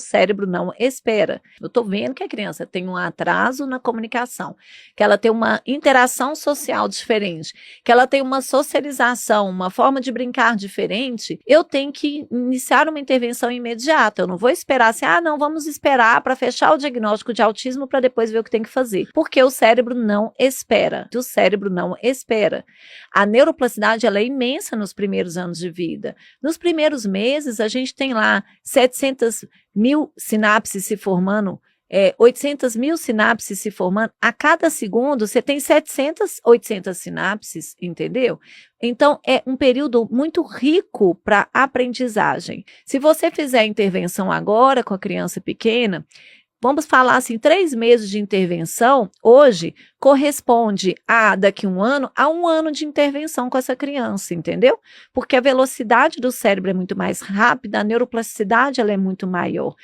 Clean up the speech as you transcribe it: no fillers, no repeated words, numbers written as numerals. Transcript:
cérebro não espera. Eu estou vendo que a criança tem um atraso na comunicação, que ela tem uma interação social diferente, que ela tem uma socialização, uma forma de brincar diferente. Eu tenho que iniciar uma intervenção imediata. Eu não vou esperar assim, não, vamos esperar para fechar o diagnóstico de autismo para depois ver o que tem que fazer. Porque o cérebro não espera. O cérebro não espera. A neuroplasticidade, ela é imensa nos primeiros anos de vida. Nos primeiros meses, a gente tem lá 700 mil sinapses se formando, 800 mil sinapses se formando. A cada segundo, você tem 700, 800 sinapses, entendeu? Então, é um período muito rico para aprendizagem. Se você fizer a intervenção agora com a criança pequena, vamos falar assim, 3 meses de intervenção, hoje, corresponde daqui um ano, a 1 ano de intervenção com essa criança, entendeu? Porque a velocidade do cérebro é muito mais rápida, a neuroplasticidade ela é muito maior.